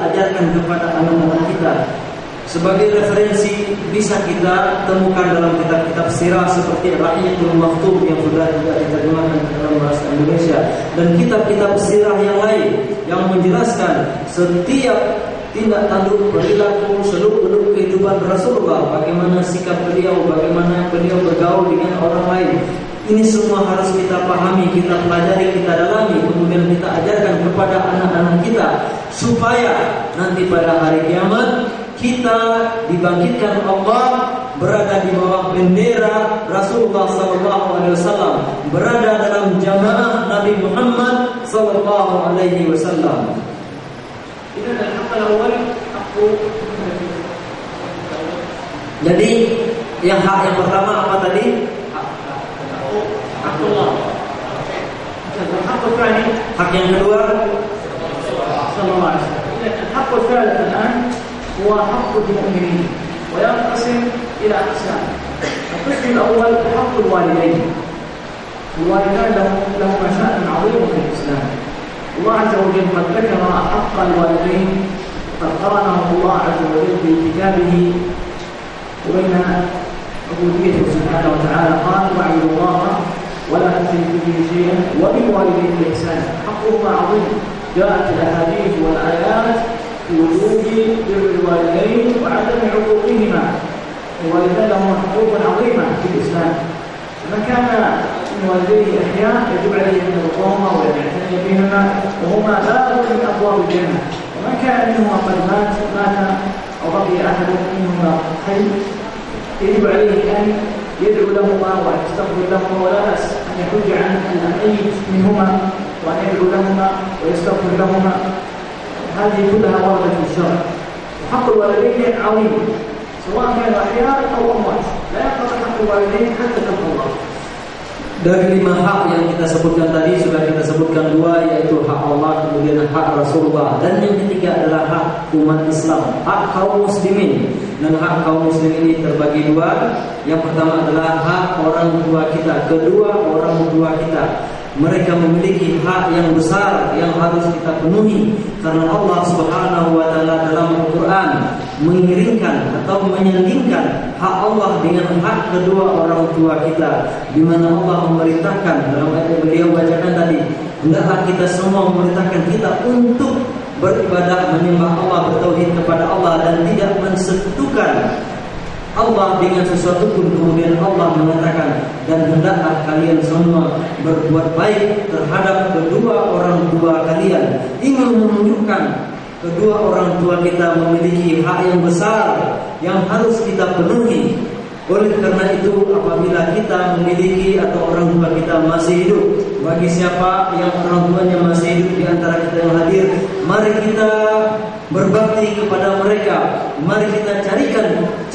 ajarkan kepada anak-anak kita. Sebagai referensi bisa kita temukan dalam kitab-kitab sirah seperti Rahiyatul Maktum yang sudah juga diterjemahkan dalam bahasa Indonesia, dan kitab-kitab sirah yang lain yang menjelaskan setiap tindak tanduk, perilaku, seluk-beluk kehidupan Rasulullah, bagaimana sikap beliau, bagaimana beliau bergaul dengan orang lain. Ini semua harus kita pahami, kita pelajari, kita dalami, kemudian kita ajarkan kepada anak-anak kita, supaya nanti pada hari kiamat kita dibangkitkan Allah berada di bawah bendera Rasulullah SAW, berada dalam jamaah Nabi Muhammad SAW. Jadi yang hak yang pertama apa tadi? Hak yang kedua الحق الثالث الآن هو حق المؤمنين وينقسم إلى أقسام. القسم الأول حق الوالدين. الوالدان لهما شأن عظيم في الإسلام. الله عز وجل قد ذكر حق الوالدين، قد قرنه الله عز وجل في كتابه وبين عبوديته سبحانه وتعالى. قال واعبدوا الله ولا تشركوا به شيئا وبالوالدين إحسانا. حقهما عظيم، جاءت الأحاديث والآيات في وجوب بر الوالدين وعدم عقوقهما. الوالدان لهما حقوق عظيمة في الإسلام، فمن كان من والديه أحياء يجب عليه أن يرضاهما وأن يعتني بهما، وهما باب من أبواب الجنة. ومن كان منهما قد مات أو بقي أحد منهما حي يجب عليه أن يدعو لهما وأن يستغفر لهما، ولا بأس أن يحج عن الميت منهما وأن يدعو لهما ويستغفر لهما. هذه كلها وردت في الشرع. وحق الوالدين عظيم سواء كانوا أحياء أو أموات، لا ينقطع حق الوالدين حتى تلقى الله. Dari 5 hak yang kita sebutkan tadi, sudah kita sebutkan 2, yaitu hak Allah, kemudian hak Rasulullah, dan yang ketiga adalah hak umat Islam, hak kaum muslimin. Dan hak kaum muslimin ini terbagi 2. Yang pertama adalah hak orang tua kita, kedua orang tua kita. Mereka memiliki hak yang besar yang harus kita penuhi, karena Allah Subhanahu wa taala dalam Al-Qur'an mengiringkan atau menyandingkan hak Allah dengan hak kedua orang tua kita, di mana Allah memerintahkan dalam ayat yang beliau bacakan tadi, hendaklah kita semua memerintahkan kita untuk beribadah, menyembah Allah, bertauhid kepada Allah, dan tidak mensekutukan Allah dengan sesuatu pun. Kemudian Allah mengatakan, dan hendaklah kalian semua berbuat baik terhadap kedua orang tua kalian. Ingin menunjukkan kedua orang tua kita memiliki hak yang besar yang harus kita penuhi. Oleh karena itu, apabila kita memiliki atau orang tua kita masih hidup, bagi siapa yang orang tuanya masih hidup di antara kita yang hadir, mari kita berbakti kepada mereka. Mari kita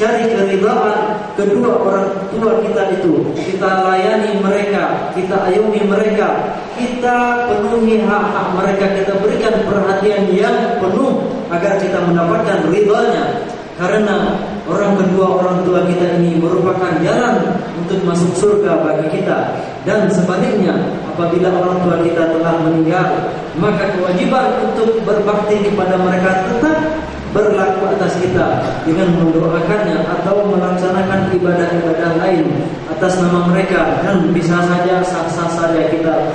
cari keridhaan kedua orang tua kita itu. Kita layani mereka, kita ayomi mereka, kita penuhi hak-hak mereka, kita berikan perhatian yang penuh agar kita mendapatkan ridhanya. Karena kedua orang tua kita ini merupakan jalan untuk masuk surga bagi kita. Dan sebaliknya, apabila orang tua kita telah meninggal, maka kewajiban untuk berbakti kepada mereka tetap berlaku atas kita dengan mendoakannya atau melaksanakan ibadah-ibadah lain atas nama mereka. Dan bisa saja, sah-sah saja kita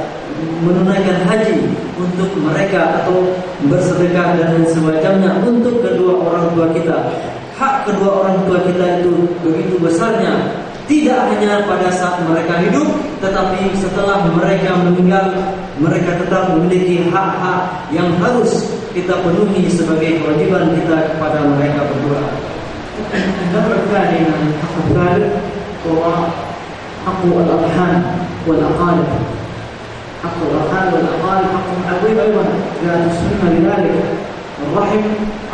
menunaikan haji untuk mereka atau bersedekah dan semacamnya untuk kedua orang tua kita. Hak kedua orang tua kita itu begitu besarnya, tidak hanya pada saat mereka hidup, tetapi setelah mereka meninggal, mereka tetap memiliki hak-hak yang harus kita penuhi sebagai kewajiban kita kepada mereka berdua. النوع الثاني من الحق الثالث هو حق الأرحام والأقارب. حق الأرحام والأقارب حق عظيم أيضا، جاءت السنة لذلك. الرحم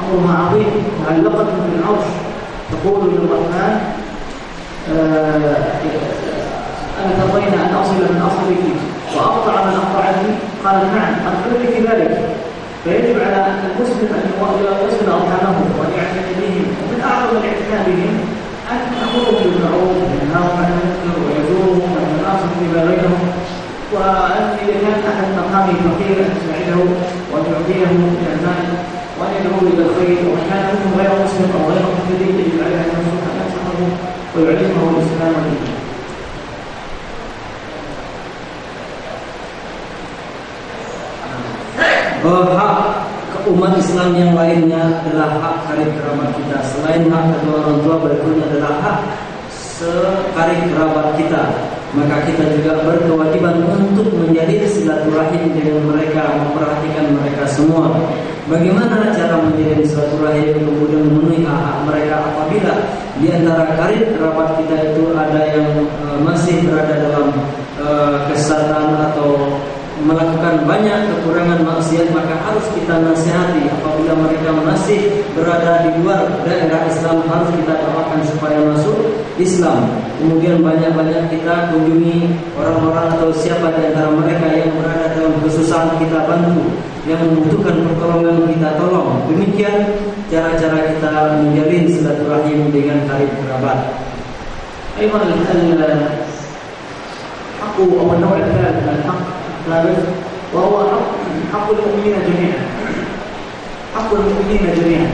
أمرها عظيم، معلقة في العرش، تقول للرحمن أنا ترضين أن أصل من أصلك وأقطع من أقطعني؟ قال نعم، أقول لك ذلك. فيجب على المسلم أن يصل أرحامه وأن يعتني بهم، ومن أعظم الاعتناء بهم أن نأمرهم بالمعروف وينهاهم عن المنكر ويزورهم ويتناصح فيما بينهم، وأن إذا كان أحد مقامه فقيرا أن تساعده وأن تعطيه من المال وأن يدعو إلى الخير، ومن كان منهم غير مسلم أو غير مهتدي يجب عليه أن ينصحه ويعلمه الإسلام والإيمان. Hak umat Islam yang lainnya adalah hak karib kerabat kita. Selain hak kedua orang tua, berikutnya adalah hak sekarib kerabat kita. Maka kita juga berkewajiban untuk menjalin silaturahim dengan mereka, memperhatikan mereka semua. Bagaimana cara menjalin silaturahim kemudian memenuhi hak mereka apabila di antara karib kerabat kita itu ada yang masih berada dalam kesesatan atau melakukan banyak kekurangan maksiat, maka harus kita nasihati. Apabila mereka masih berada di luar daerah Islam, harus kita doakan supaya masuk Islam. Kemudian banyak-banyak kita kunjungi orang-orang atau siapa di antara mereka yang berada dalam kesusahan, kita bantu. Yang membutuhkan pertolongan kita tolong. Demikian cara-cara kita menjalin silaturahim dengan karib kerabat. أيضا الحق أو النوع الثالث من الحق وهو حق المؤمنين جميعا. حق المؤمنين جميعا،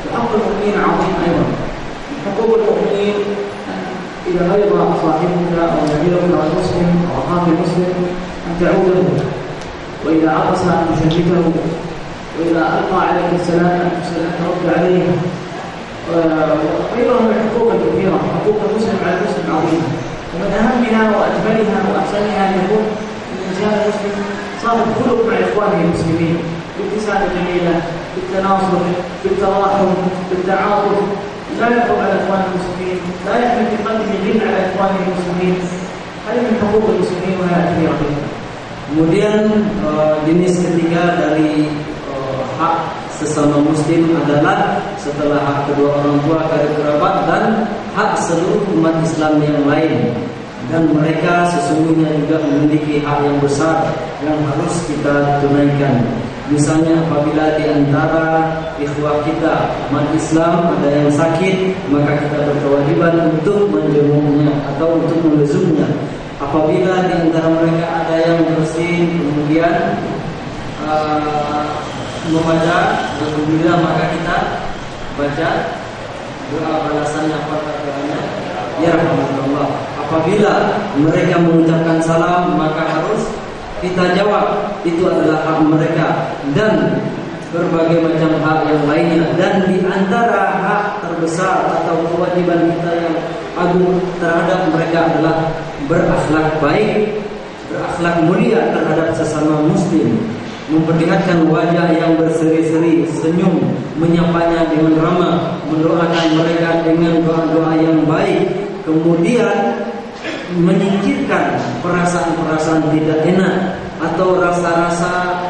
وحق المؤمنين عظيم أيضا. حقوق المؤمنين إذا مرض صاحبك أو نبيك أو المسلم أو أخاك المسلم أن تعود له، وإذا عطس أن تشمته، وإذا ألقى عليك السلام أن ترد عليه، وغيرها من الحقوق الكثيرة. حقوق المسلم على المسلم عظيمة، ومن أهمها وأجملها وأحسنها أن يكون الإنسان المسلم صاحب خلق مع إخوانه المسلمين، بالابتسامة الجميلة، بالتناصر، بالتراحم، بالتعاطف، لا يغضب على إخوانه المسلمين، لا يحمل في قلبه غل على إخوانه المسلمين. هذه من حقوق المسلمين وهي كثيرة جدا. Kemudian jenis ketiga dari hak sesama muslim adalah setelah hak kedua orang tua, karib kerabat, dan hak seluruh umat Islam yang lain. Dan mereka sesungguhnya juga memiliki hak yang besar yang harus kita tunaikan. Misalnya apabila di antara ikhwah kita umat Islam ada yang sakit, maka kita berkewajiban untuk menjenguknya atau untuk melezumnya. Apabila di antara mereka ada yang bersin kemudian membaca alhamdulillah, maka kita baca doa balasannya apa katanya, ya rahmatullah. Apabila mereka mengucapkan salam, maka harus kita jawab, itu adalah hak mereka, dan berbagai macam hak yang lainnya. Dan di antara hak terbesar atau kewajiban kita yang agung terhadap mereka adalah berakhlak baik, berakhlak mulia terhadap sesama muslim, memperlihatkan wajah yang berseri-seri, senyum, menyapanya dengan ramah, mendoakan mereka dengan doa-doa yang baik, kemudian menyingkirkan perasaan-perasaan tidak enak atau rasa-rasa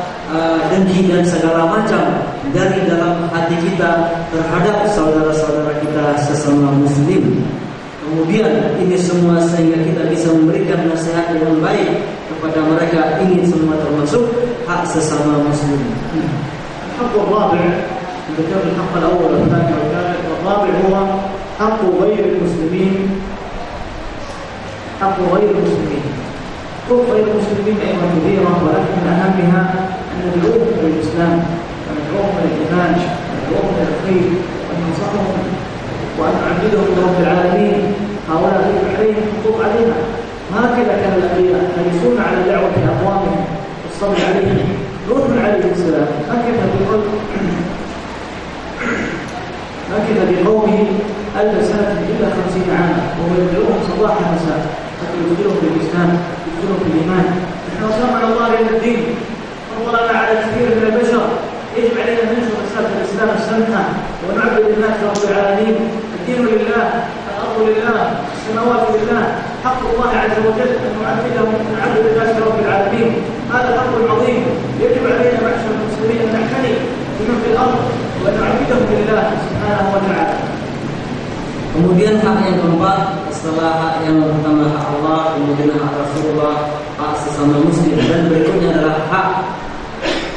dengki dan segala macam dari dalam hati kita terhadap saudara-saudara kita sesama muslim. Kemudian ini semua sehingga kita bisa memberikan nasihat yang baik kepada mereka. Ini semua termasuk hak sesama muslim. الحق الرابع ذكر الحق الأول والثاني والثالث، والرابع هو حق غير المسلمين. حق غير المسلمين، حقوق غير المسلمين أيضا كثيرة، ولكن من أهمها أن ندعوهم إلى الإسلام، وندعوهم إلى الإيمان، وندعوهم إلى الخير، وأن ننصحهم، وأن نعبدهم لرب العالمين. هؤلاء يجب عليهم حقوق علينا. هكذا كان الأنبياء حريصون على دعوة أقوامهم والصبر عليهم. نوح عليه السلام مكث بقومه 1000 سنة إلا 50 عاما، وهو يدعوهم صباحا مساء حتى يدخلهم في الإسلام، يدخلهم في الإيمان. نحن وصلنا الله إلى الدين، وانظرنا على كثير من البشر. يجب علينا أن ننشر رسالة الإسلام السمحة، ونعبد الناس رب العالمين. الدين لله، الأرض لله، السماوات لله. حق الله عز وجل أن نعبد الناس رب العالمين. هذا حق عظيم يجب علينا معشر المسلمين أن نعتني بمن في الأرض وأن نعبدهم لله سبحانه وتعالى. Kemudian hak yang keempat, setelah hak yang pertama hak Allah, kemudian hak Rasulullah, hak sesama muslim, dan berikutnya adalah hak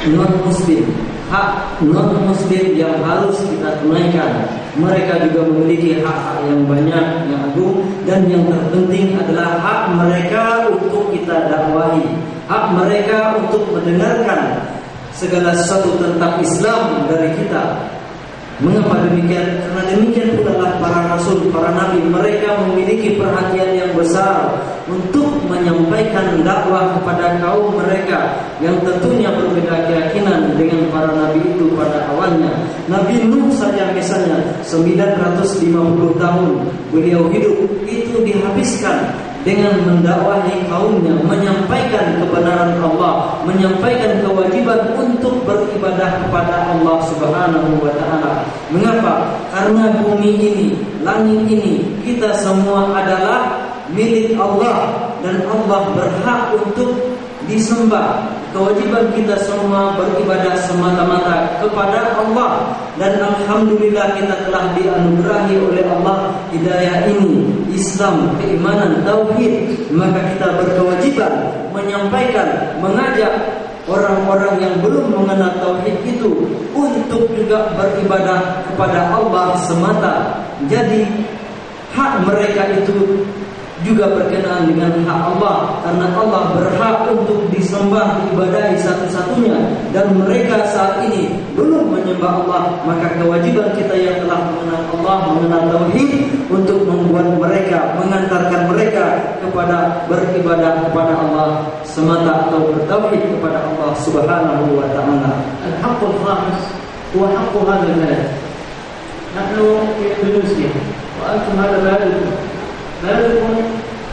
non-muslim. Hak non-muslim yang harus kita tunaikan. Mereka juga memiliki hak-hak yang banyak, yang agung, dan yang terpenting adalah hak mereka untuk kita dakwahi, hak mereka untuk mendengarkan segala sesuatu tentang Islam dari kita. Mengapa demikian? Karena demikian pula lah para rasul, para nabi, mereka memiliki perhatian yang besar untuk menyampaikan dakwah kepada kaum mereka yang tentunya berbeda keyakinan dengan para nabi itu pada awalnya. Nabi Nuh saja misalnya 950 tahun beliau hidup, itu dihabiskan dengan mendakwahi kaumnya, menyampaikan kebenaran Allah, menyampaikan kewajiban untuk beribadah kepada Allah Subhanahu wa taala. Mengapa? Karena bumi ini, langit ini, kita semua adalah milik Allah dan Allah berhak untuk disembah. Kewajiban kita semua beribadah semata-mata kepada Allah, dan alhamdulillah kita telah dianugerahi oleh Allah hidayah ini, Islam, keimanan, tauhid. Maka kita berkewajiban menyampaikan, mengajak orang-orang yang belum mengenal tauhid itu untuk juga beribadah kepada Allah semata. Jadi hak mereka itu juga berkenaan dengan hak Allah, karena Allah berhak untuk disembah, diibadahi satu-satunya, dan mereka saat ini belum menyembah Allah. Maka kewajiban kita yang telah mengenal Allah, mengenal tauhid, untuk membuat mereka, mengantarkan mereka kepada beribadah kepada Allah semata, atau bertauhid kepada Allah Subhanahu wa taala. Al-haqqul khamis huwa haqqu hadzal balad. Nahnu fi Indonesia wa antum hadha baladkum. بلدكم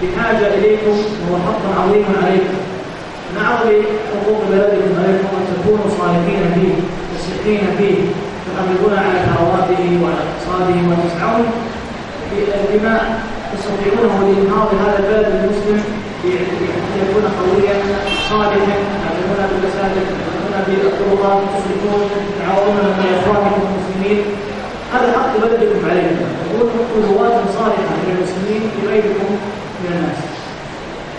بحاجة إليكم وهو حق عظيم عليكم. من أعظم حقوق بلدكم عليكم أن تكونوا صالحين فيه، مشرقين فيه، تحافظون على ثرواته وعلى اقتصاده، وتسعون بما تستطيعونه لإنهاض هذا البلد المسلم بأن يكون قويا صالحا، تعملون بالمساجد، تعملون بالطرقات، تصلحون، تعاونون مع إخوانكم المسلمين. هذا حق بلدكم عليكم، تكونوا قدوات صالحة للمسلمين في غيركم من الناس.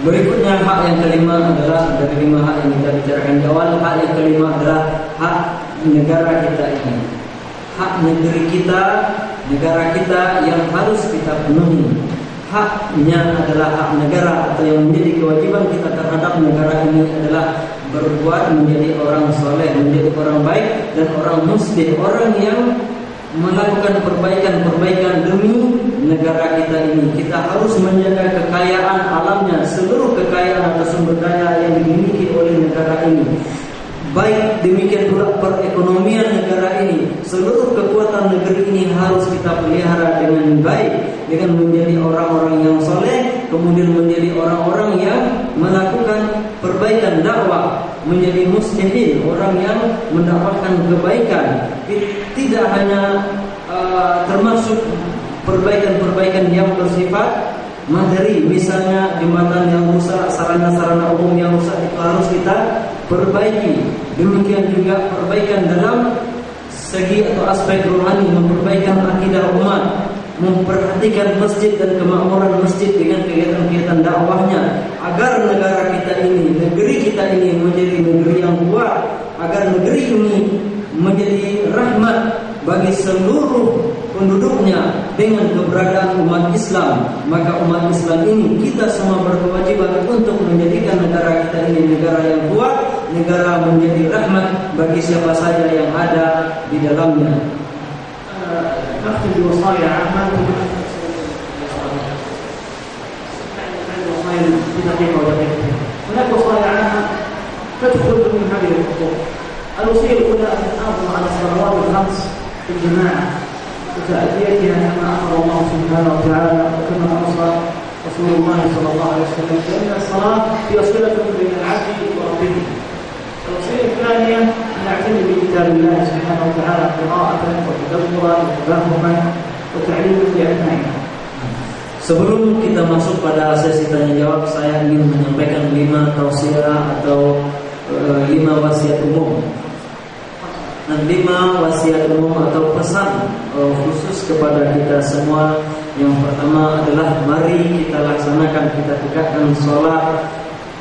Berikutnya hak yang kelima adalah dari 5 hak yang kita bicarakan di awal. Hak yang kelima adalah hak negara kita ini, hak negeri kita, negara kita yang harus kita penuhi. Haknya adalah hak negara, atau yang menjadi kewajiban kita terhadap negara ini adalah berbuat menjadi orang soleh, menjadi orang baik dan orang muslim, orang yang melakukan perbaikan-perbaikan demi negara kita ini. Kita harus menjaga kekayaan alamnya, seluruh kekayaan atau sumber daya yang dimiliki oleh negara ini. Baik demikian pula perekonomian negara ini, seluruh kekuatan negeri ini harus kita pelihara dengan baik, dengan menjadi orang-orang yang soleh, kemudian menjadi orang-orang yang melakukan perbaikan dakwah, menjadi muslimin, orang yang mendapatkan kebaikan. Tidak hanya termasuk perbaikan-perbaikan yang bersifat materi, misalnya jembatan yang rusak, sarana-sarana umum yang rusak, itu harus kita perbaiki. Demikian juga perbaikan dalam segi atau aspek rohani, memperbaikan akidah umat, memperhatikan masjid dan kemakmuran masjid dengan kegiatan-kegiatan dakwahnya, agar negara kita ini, negeri kita ini menjadi negeri yang kuat, agar negeri ini menjadi rahmat bagi seluruh penduduknya dengan keberadaan umat Islam. Maka umat Islam ini kita semua berkewajiban untuk menjadikan negara kita ini negara yang kuat, negara menjadi rahmat bagi siapa saja yang ada di dalamnya. نختم بوصايا عامة في دقيقة ودقيقتين. هناك وصايا عامة تدخل من هذه الخطوط. الوصية الأولى أن نحافظ على الصلوات الخمس في الجماعة وتأديتها كما أمر الله سبحانه وتعالى وكما أوصى رسول الله صلى الله عليه وسلم، لأن الصلاة هي صلة بين العبد وربه. الوصية الثانية أن نعتني بكتاب الله سبحانه وتعالى قراءة وتدبرا وتفهما وتعليما لأبنائنا. Sebelum kita masuk pada sesi tanya jawab, saya ingin menyampaikan 5 tausiah atau 5 wasiat umum. Dan 5 wasiat umum atau pesan khusus kepada kita semua. Yang pertama adalah mari kita laksanakan, kita tegakkan sholat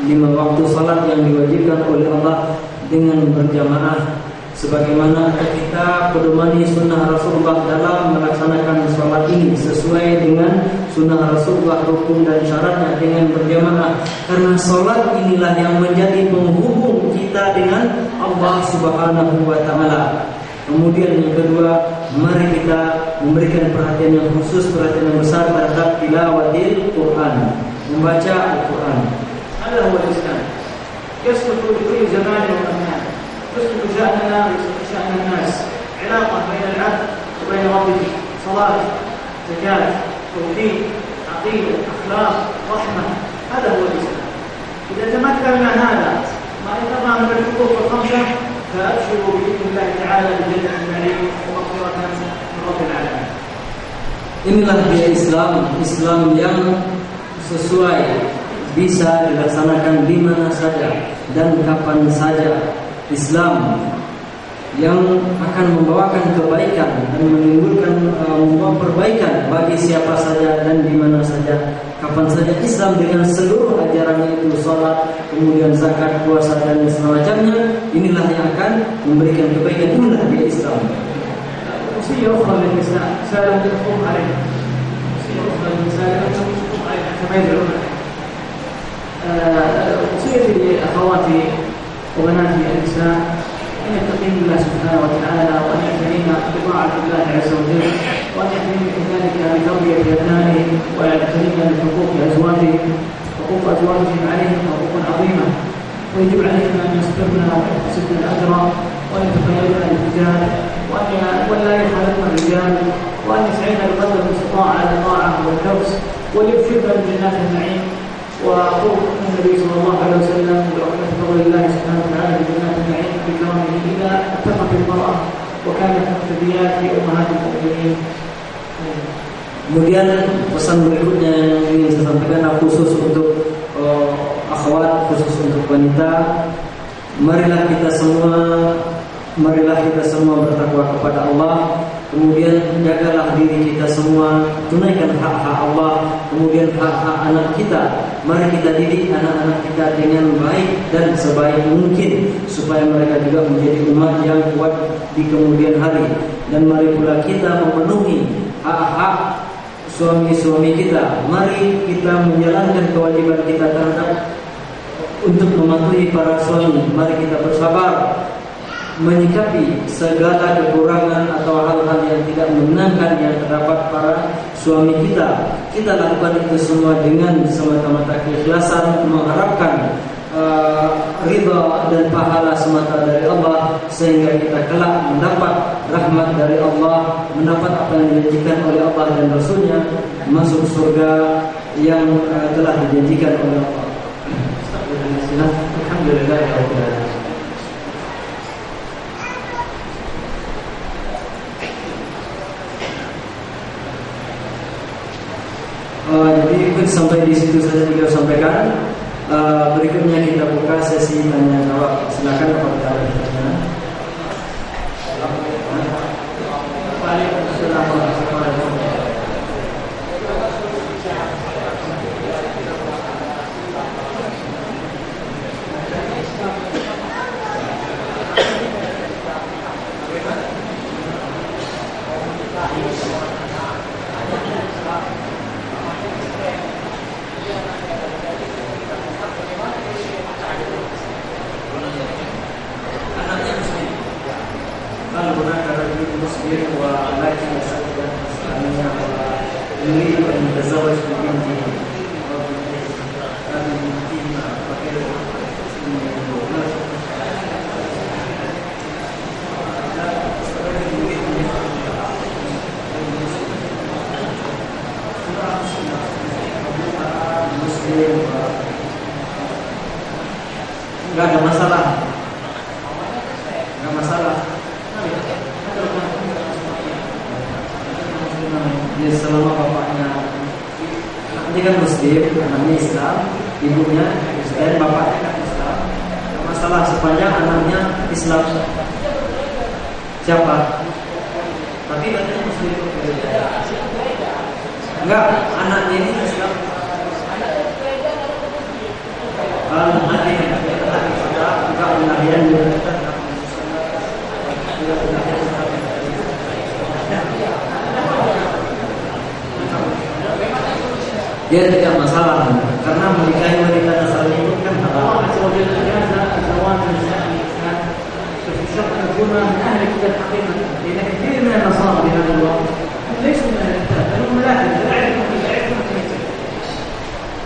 5 waktu sholat yang diwajibkan oleh Allah dengan berjamaah, sebagaimana kita pedomani sunnah Rasulullah dalam melaksanakan sholat ini sesuai dengan sunnah Rasulullah, rukun dan syaratnya dengan berjamaah. Karena sholat inilah yang menjadi penghubung kita kita dengan Allah Subhanahu wa taala. Kemudian yang kedua, mari kita memberikan perhatian yang khusus, perhatian yang besar terhadap tilawatil Quran, membaca Al-Quran. هذا هو الإسلام يسلك لكل زمان ومكان يسلك شأننا ويسلك شأن الناس علاقة بين العبد وبين ربه صلاة زكاة توحيد عقيدة أخلاق رحمة هذا هو الإسلام إذا تمكنا هذا ما انتظر من الحقوق الخمسة فأبشروا بإذن الله تعالى بجنة النعيم ومغفرة من رب العالمين. Inilah dia Islam, Islam yang sesuai, bisa dilaksanakan di mana saja dan kapan saja. Islam yang akan membawakan kebaikan dan menimbulkan membawa perbaikan bagi siapa saja dan di mana saja, kapan saja. Islam dengan seluruh ajarannya itu, salat, kemudian zakat, puasa dan semacamnya, inilah yang akan memberikan kebaikan. Inilah dia Islam. وصية أخرى للنساء سالت الحكم عليها. وصية أخرى للنساء الحكم عليها كما يدعون. وصيتي لأخواتي وبناتي النساء أن يتقين الله سبحانه وتعالى وأن يعتنين بطاعة الله عز وجل وأن يعتنين كذلك بتربية أبنائهم ويعتنين بحقوق أزواجهم. حقوق أزواجهم عليهم حقوق عظيمة ويجب عليهم أن يصبرن ويحتسبن الأجر وأن يتخيرن الرجال ولا يخالفن الرجال وأن يسعين بقدر المستطاع على الطاعة والحرص وليبشرن بجنات النعيم. وقول النبي صلى الله عليه وسلم برحمة فضل الله سبحانه وتعالى بجنات النعيم بكرمه إذا اتقت المرأة وكانت مقتديات أمهات المؤمنين. Kemudian pesan berikutnya yang ingin saya sampaikan khusus untuk akhwat, khusus untuk wanita. Marilah kita semua bertakwa kepada Allah. Kemudian jagalah diri kita semua, tunaikan hak-hak Allah, kemudian hak-hak anak kita. Mari kita didik anak-anak kita dengan baik dan sebaik mungkin supaya mereka juga menjadi umat yang kuat di kemudian hari. Dan mari pula kita memenuhi hak-hak suami-suami kita. Mari kita menjalankan kewajiban kita terhadap untuk mematuhi para suami. Mari kita bersabar menyikapi segala kekurangan atau hal-hal yang tidak menyenangkan yang terdapat pada suami kita. Kita lakukan itu semua dengan semata-mata keikhlasan, mengharapkan ridha dan pahala semata dari Allah, sehingga kita kelak mendapat rahmat dari Allah, mendapat apa yang dijanjikan oleh Allah dan Rasulnya, masuk surga yang telah dijanjikan oleh Allah. Alhamdulillah. Jadi mungkin sampai di situ saja beliau sampaikan. Berikutnya kita buka sesi tanya jawab. Silakan apabila ada pertanyaan. Waalaikumsalam warahmatullahi wabarakatuh. Enggak ada masalah. Enggak masalah. Ya, selama bapaknya ini kan muslim, anaknya Islam, ibunya Kristen, bapaknya kan Islam, enggak masalah sepanjang anaknya Islam. Siapa? Tapi katanya muslim. Enggak, anaknya ini Islam. Dia tidak masalah karena menikahi wanita Nasrani itu kan halal. من أهل الكتاب حقيقة، لأن كثير من النصارى في هذا الوقت ليسوا من أهل الكتاب، بل هم ملاحدة لا يعرفون الكتاب.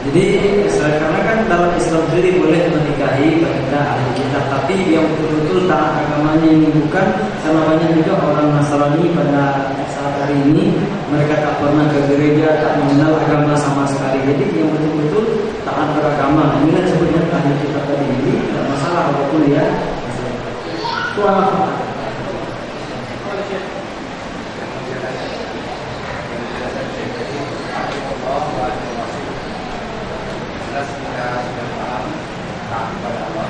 Jadi karena kan dalam Islam sendiri boleh menikahi benda ahli kitab, tapi yang betul-betul taat agamanya ini bukan, karena banyak juga orang Nasrani pada saat hari ini mereka tak pernah ke gereja, tak mengenal agama sama sekali. Jadi yang betul-betul taat beragama, inilah sebutnya ahli kitab tadi. Jadi tidak masalah apapun ya. Tuhan. Jelas kita sudah paham taat kepada Allah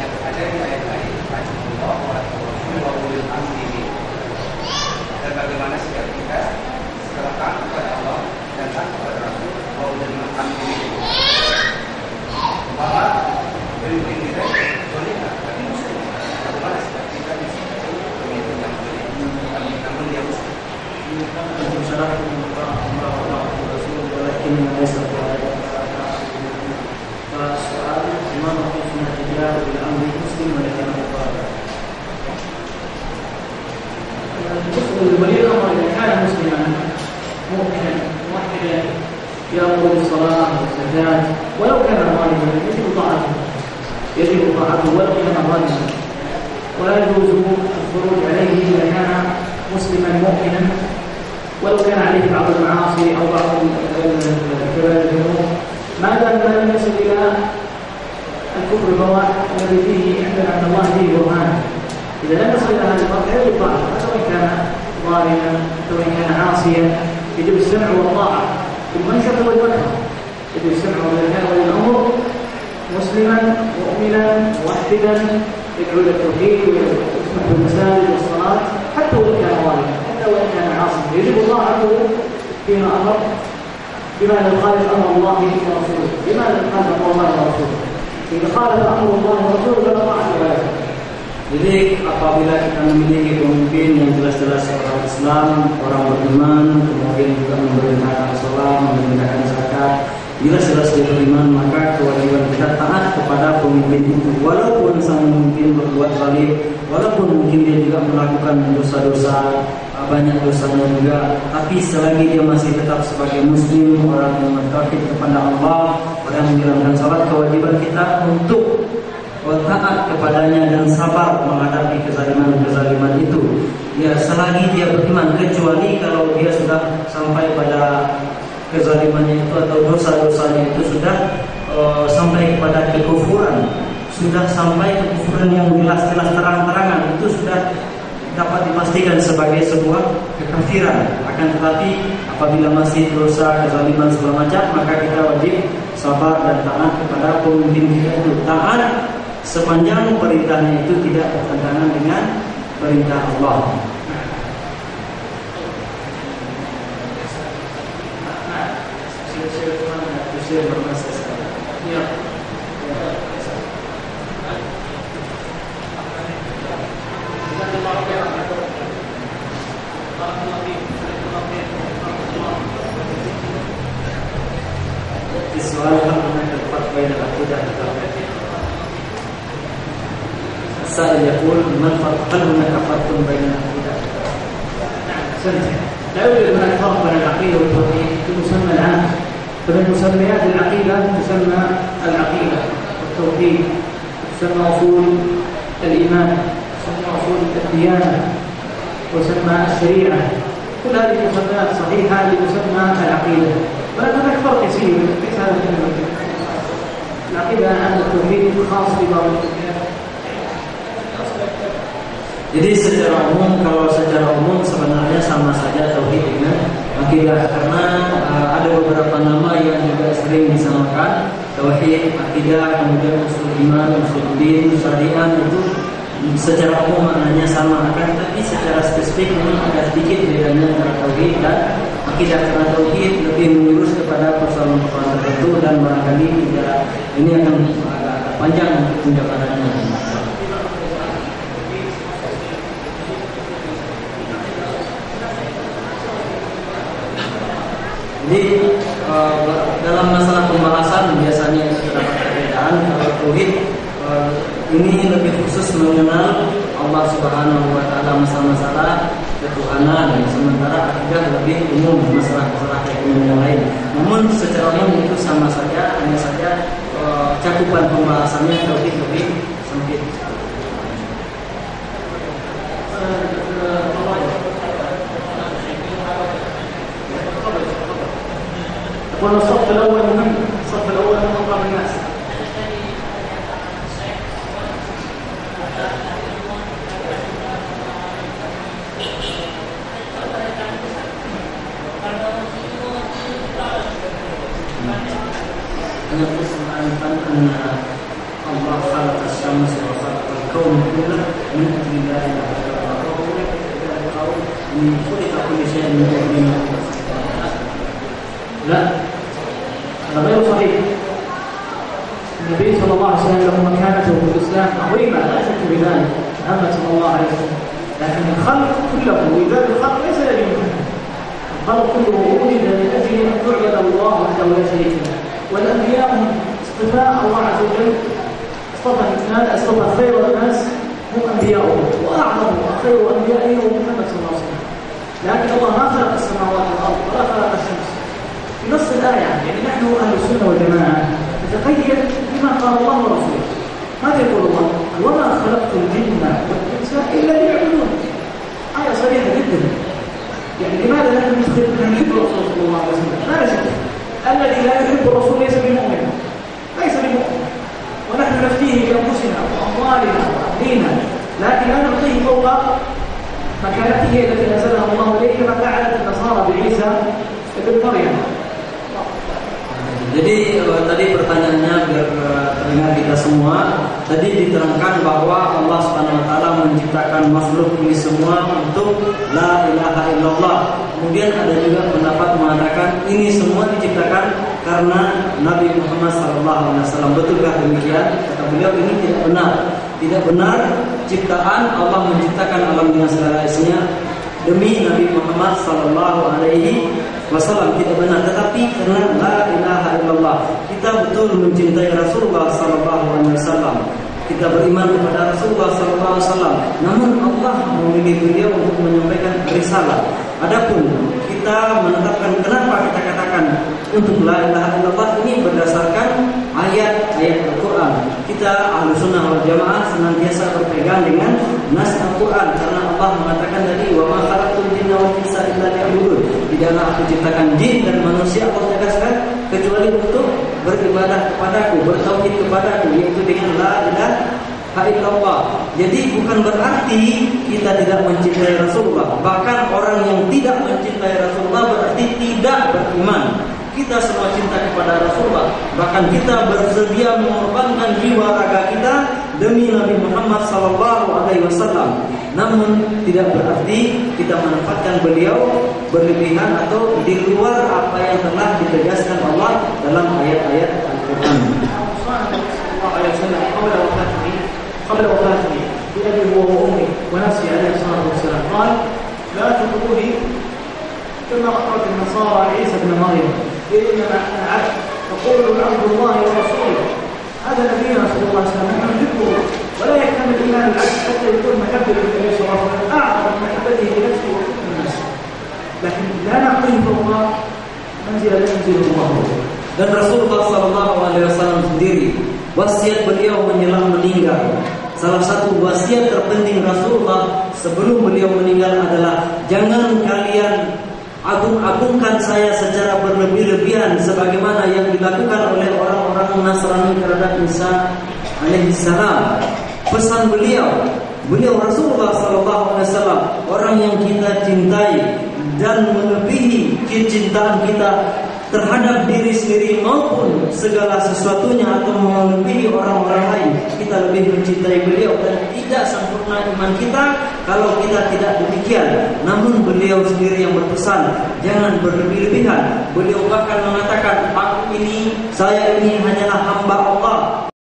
yang ada di ayat lain Allah wa ulil amri dan bagaimana sikap kita setelah taat kepada Allah dan taat kepada Rasul wa ulil amri bahwa pemimpin kita boleh tapi muslim. Bagaimana sikap kita di sini pemimpin yang boleh namun dia muslim. ولكن ليس فالسؤال ما موقفنا تجاه الأمر المسلم ولكن ولي الأمر إذا كان مسلما مؤمنا موحدا يأمر بالصلاة والزكاة ولو كان ظالما يجب طاعته ولو كان ظالما، ولا يجوز الخروج عليه إذا كان مسلما مؤمنا ولو كان عليه بعض المعاصي أو بعض كبائر الذنوب، ما دام لم يصل إلى الكفر البواح الذي فيه عندنا عند الله فيه برهان. إذا لم يصل إلى هذا المرحلة يجب طاعته، حتى وإن كان ظالما، حتى وإن كان عاصيا، يجب السمع والطاعة في المنشط والمكره. يجب السمع وإذا كان ولي الأمر مسلما مؤمنا موحدا يدعو إلى التوحيد ويسمح بالمساجد والصلاة حتى وإن كان ظالما، حتى وإن كان عاصيا، يجب طاعته فيما أمر. بماذا خالف أمر الله ورسوله؟ بماذا خالف أمر الله ورسوله؟ إذا خالف أمر الله ورسوله فلا طاعة له. Jadi apabila kita memiliki pemimpin yang jelas-jelas orang Islam, orang beriman, kemudian juga memerintahkan sholat, memerintahkan zakat, jelas-jelas dia beriman, maka kewajiban kita taat kepada pemimpin itu. Walaupun sang pemimpin berbuat zalim, walaupun mungkin dia juga melakukan dosa-dosa, banyak dosanya juga, tapi selagi dia masih tetap sebagai muslim, orang yang bertauhid kepada Allah, orang yang menjalankan sholat, kewajiban kita untuk taat kepadanya dan sabar menghadapi kezaliman-kezaliman itu. Ya, selagi dia beriman, kecuali kalau dia sudah sampai pada kezalimannya itu atau dosa-dosanya itu sudah sampai kepada kekufuran, sudah sampai kekufuran yang jelas-jelas terang-terangan, itu sudah dapat dipastikan sebagai sebuah kekafiran. Akan tetapi apabila masih dosa, kezaliman segala macam, maka kita wajib sabar dan taat kepada pemimpin kita itu. Taat sepanjang perintahnya itu tidak bertentangan dengan perintah Allah. Soal tempat baik akidah السائل يقول هل هناك فرق بين العقيدة؟ لا يوجد هناك فرق بين العقيدة والتوحيد في المسمى العام، فمن مسميات العقيدة تسمى العقيدة والتوحيد، تسمى أصول الإيمان، تسمى أصول الديانة، وتسمى الشريعة. كل هذه المسميات صحيحة لتسمى العقيدة، ولكن هناك فرق يسير ليس هذا الكلمة. العقيدة عن التوحيد خاص ببعض الكتاب. Jadi secara umum sebenarnya sama saja tauhid dengan akidah, karena ada beberapa nama yang juga sering disamakan, tauhid, akidah, kemudian usul iman, usul din, syariat, itu secara umum maknanya sama, akan tapi secara spesifik memang ada sedikit bedanya antara tauhid dan akidah. Karena tauhid lebih mengurus kepada persoalan-persoalan tertentu dan barangkali tidak, ini akan agak panjang untuk penjelasannya. Jadi dalam masalah pembahasan biasanya terdapat perbedaan. Kalau tauhid ini lebih khusus mengenal Allah Subhanahu wa taala, masalah-masalah ketuhanan, sementara akidah lebih umum, masalah-masalah ekonomi yang lain. Namun secara umum itu sama saja, hanya saja cakupan pembahasannya lebih sempit. والصف الأول مهم، الصف الأول من أقرب الناس. أن الله خلق الشمس وخلق الكون كله من أجل ذلك من خلق كل شيء من أجل. لا، هذا غير صحيح. النبي صلى الله عليه وسلم له مكانته في الإسلام عظيمة، لا شك بذلك، محمد صلى الله عليه وسلم، لكن الخلق كله وإيجاد الخلق ليس الذي يمكنه. الخلق كله وجد من أجل أن تعبد الله وحده لا شريك له. والأنبياء اصطفاء الله عز وجل، اصطفى خير الناس هم أنبياؤه، وأعظم خير أنبيائه هو محمد صلى الله عليه وسلم. لكن الله ما خلق السماوات والأرض ولا خلق الشمس. في نص الآية يعني نحن أهل السنة والجماعة نتقيد بما قال الله ورسوله. ماذا يقول الله؟ وما خلقت الجن والإنس إلا ليعبدون. آية صريحة جدا. يعني لماذا لا ندخل نحب الرسول صلى الله عليه وسلم؟ ما نشك الذي لا يحب الرسول ليس بمؤمن، ليس بمؤمن، ونحن نفتيه بأنفسنا وأموالنا وأهلينا، لكن لا نعطيه فوق مكانته التي نزلها الله إليه كما فعلت النصارى بعيسى ابن مريم. Jadi tadi pertanyaannya biar terdengar kita semua. Tadi diterangkan bahwa Allah Subhanahu wa taala menciptakan makhluk ini semua untuk la ilaha illallah. Kemudian ada juga pendapat mengatakan ini semua diciptakan karena Nabi Muhammad SAW. Betulkah demikian? Kata beliau ini tidak benar. Tidak benar ciptaan Allah menciptakan alam dengan segala isinya demi Nabi Muhammad SAW tidak benar, tetapi karena la ilaha illallah kita betul mencintai Rasulullah SAW, kita beriman kepada Rasulullah SAW. Namun Allah memilih beliau untuk menyampaikan risalah. Adapun kita menetapkan kenapa kita katakan untuk la ilaha illallah ini berdasarkan ayat-ayat Al-Quran. Kita Ahlussunnah wal Jamaah senantiasa berpegang dengan nas Al-Quran karena Allah mengatakan tadi wa ma khalaqtul jinna wal insa illa liya'budun. Tidaklah aku ciptakan jin dan manusia, Allah tegaskan, kecuali untuk beribadah kepadaku, bertauhid kepadaku, yaitu dengan la ilaha illallah. Jadi bukan berarti kita tidak mencintai Rasulullah. Bahkan orang yang tidak mencintai Rasulullah berarti tidak beriman. Kita semua cinta kepada Rasulullah. Bahkan kita bersedia mengorbankan jiwa raga kita demi Nabi Muhammad SAW. Namun tidak berarti kita menempatkan beliau berlebihan atau di luar apa yang telah ditegaskan Allah dalam ayat-ayat Al-Quran. قبل وفاته بأبي هو وأمي ونفسي عليه الصلاة والسلام قال لا تطروني كما أطرت النصارى عيسى بن مريم إنما أنا عبد فقولوا عبد الله ورسوله. هذا نبينا صلى الله عليه وسلم نحن نحبه ولا يكتمل إيمان العبد حتى يكون محبة للنبي صلى الله عليه وسلم أعظم من محبته لنفسه وكل الناس، لكن لا نعطيه فوق منزل لا ينزله الله. Dan Rasulullah SAW sendiri wasiat beliau menjelang meninggal. Salah satu wasiat terpenting Rasulullah sebelum beliau meninggal adalah jangan kalian agung-agungkan saya secara berlebih-lebihan sebagaimana yang dilakukan oleh orang-orang Nasrani terhadap Isa alaihissalam. Pesan beliau Rasulullah SAW orang yang kita cintai dan melebihi kecintaan kita terhadap diri sendiri maupun segala sesuatunya atau melebihi orang-orang lain. Kita lebih mencintai beliau dan tidak sempurna iman kita kalau kita tidak demikian. Namun beliau sendiri yang berpesan jangan berlebih-lebihan. Beliau bahkan mengatakan saya ini hanyalah hamba Allah